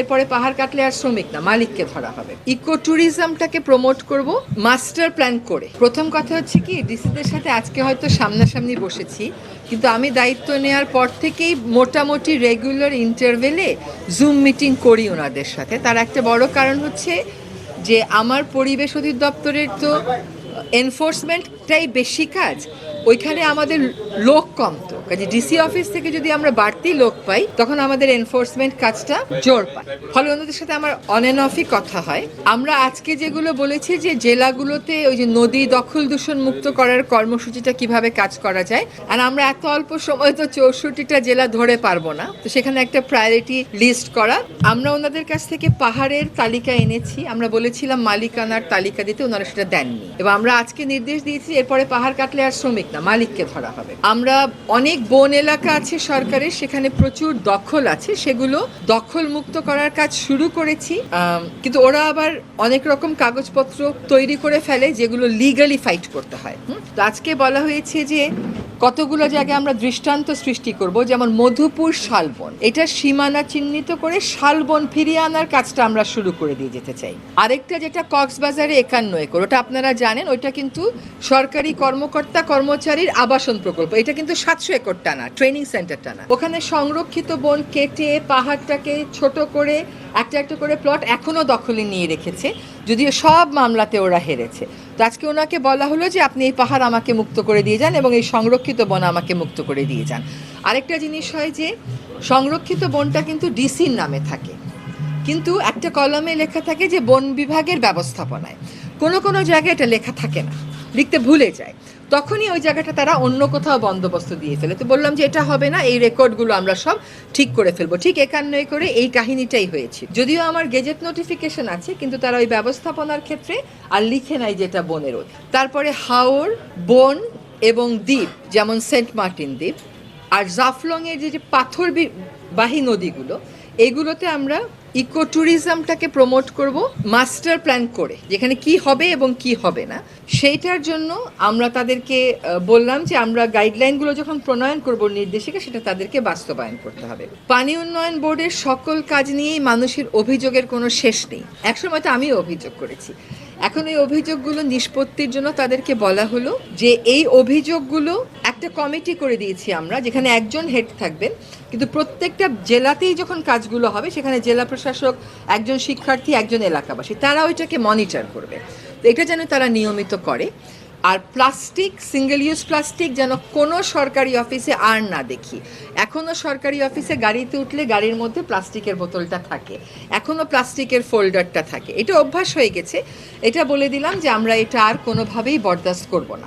এরপরে পাহাড় কাটলে আর শ্রমিক না, মালিককে ধরা হবে। ইকো ট্যুরিজমটাকে প্রমোট করব মাস্টার প্ল্যান করে। প্রথম কথা হচ্ছে কি, ডিসিদের সাথে আজকে হয়তো সামনাসামনি বসেছি, কিন্তু আমি দায়িত্ব নেওয়ার পর থেকেই মোটামুটি রেগুলার ইন্টারভেলে জুম মিটিং করি ওনাদের সাথে। তার একটা বড় কারণ হচ্ছে যে আমার পরিবেশ অধিদপ্তরের তো এনফোর্সমেন্টটাই বেশি কাজ, ওইখানে আমাদের লোক কম, তো কাজে ডিসি অফিস থেকে যদি আমরা বাড়তি লোক পাই তখন আমাদের এনফোর্সমেন্ট কাজটা জোর পায়। ফলে ওনাদের সাথে আমার অন অ্যান্ড অফই কথা হয়। আমরা আজকে যেগুলো বলেছি যে জেলাগুলোতে ওই যে নদী দখল দূষণ মুক্ত করার কর্মসূচিটা কিভাবে কাজ করা যায়, আর আমরা এত অল্প সময় তো 64টা জেলা ধরে পারবো না, তো সেখানে একটা প্রায়োরিটি লিস্ট করা। আমরা ওনাদের কাছ থেকে পাহাড়ের তালিকা এনেছি, আমরা বলেছিলাম মালিকানার তালিকা দিতে, ওনারা সেটা দেননি। এবং আমরা আজকে নির্দেশ দিয়েছি এরপরে পাহাড় কাটলে আর শ্রমিক না, মালিককে ধরা হবে। আমরা অনেক বন এলাকা আছে সরকারের, সেখানে প্রচুর দখল আছে, সেগুলো দখল মুক্ত করার কাজ শুরু করেছি। কিন্তু ওরা আবার অনেক রকম কাগজপত্র তৈরি করে ফেলে যেগুলো লিগালি ফাইট করতে হয়। তো আজকে বলা হয়েছে যে কতগুলো জায়গায় আমরা দৃষ্টান্ত সৃষ্টি করব, যেমন মধুপুর শালবন, এটা সীমানা চিহ্নিত করে শালবন ফিরিয়ে আনার কাজটা আমরা শুরু করে দিয়ে যেতে চাই। আরেকটা যেটা কক্সবাজারে 51 একর, ওটা আপনারা জানেন, ওইটা কিন্তু সরকারি কর্মকর্তা কর্মচারীর আবাসন প্রকল্প, এটা কিন্তু 700 একর টানা, ট্রেনিং সেন্টার টানা। ওখানে সংরক্ষিত বন কেটে পাহাড়টাকে ছোট করে একটা একটা করে প্লট এখনো দখলে নিয়ে রেখেছে, যদিও সব মামলাতে ওরা হেরেছে। তো আজকে ওনাকে বলা হলো যে আপনি এই পাহাড় আমাকে মুক্ত করে দিয়ে যান এবং এই সংরক্ষিত বন আমাকে মুক্ত করে দিয়ে যান। আরেকটা জিনিস হয় যে সংরক্ষিত বনটা কিন্তু ডিসির নামে থাকে, কিন্তু একটা কলমে লেখা থাকে যে বন বিভাগের ব্যবস্থাপনায়। কোনো কোনো জায়গায় এটা লেখা থাকে না, লিখতে ভুলে যায়, তখনই ওই জায়গাটা তারা অন্য কোথাও বন্দোবস্ত দিয়ে ফেলে। তো বললাম যে এটা হবে না, এই রেকর্ডগুলো আমরা সব ঠিক করে ফেলবো। ঠিক 51 করে এই কাহিনীটাই হয়েছে, যদিও আমার গেজেট নোটিফিকেশন আছে, কিন্তু তারা ওই ব্যবস্থাপনার ক্ষেত্রে আর লিখে নাই যেটা বনের। তারপরে হাওর, বন এবং দ্বীপ, যেমন সেন্ট মার্টিন দ্বীপ আর জাফলংয়ের যে পাথরবাহী নদীগুলো, এগুলোতে আমরা ইকো ট্যুরিজমটাকে প্রমোট করব মাস্টার প্ল্যান করে, যেখানে কি হবে এবং কি হবে না সেইটার জন্য আমরা তাদেরকে বললাম যে আমরা গাইডলাইনগুলো যখন প্রণয়ন করব নির্দেশিকা, সেটা তাদেরকে বাস্তবায়ন করতে হবে। পানি উন্নয়ন বোর্ডের সকল কাজ নিয়েই মানুষের অভিযোগের কোনো শেষ নেই, একসময় তো আমিও অভিযোগ করেছি। এখন এই অভিযোগগুলো নিষ্পত্তির জন্য তাদেরকে বলা হলো যে এই অভিযোগগুলো একটা কমিটি করে দিয়েছি আমরা, যেখানে একজন হেড থাকবেন, কিন্তু প্রত্যেকটা জেলাতেই যখন কাজগুলো হবে সেখানে জেলা প্রশাসক, একজন শিক্ষার্থী, একজন এলাকাবাসী, তারা ওইটাকে মনিটর করবে। তো এটা যেন তারা নিয়মিত করে। আর প্লাস্টিক, সিঙ্গেল ইউজ প্লাস্টিক যেন কোনো সরকারি অফিসে আর না দেখি। এখনও সরকারি অফিসে গাড়িতে উঠলে গাড়ির মধ্যে প্লাস্টিকের বোতলটা থাকে, এখনও প্লাস্টিকের ফোল্ডারটা থাকে, এটা অভ্যাস হয়ে গেছে। এটা বলে দিলাম যে আমরা এটা আর কোনোভাবেই বরদাস্ত করব না।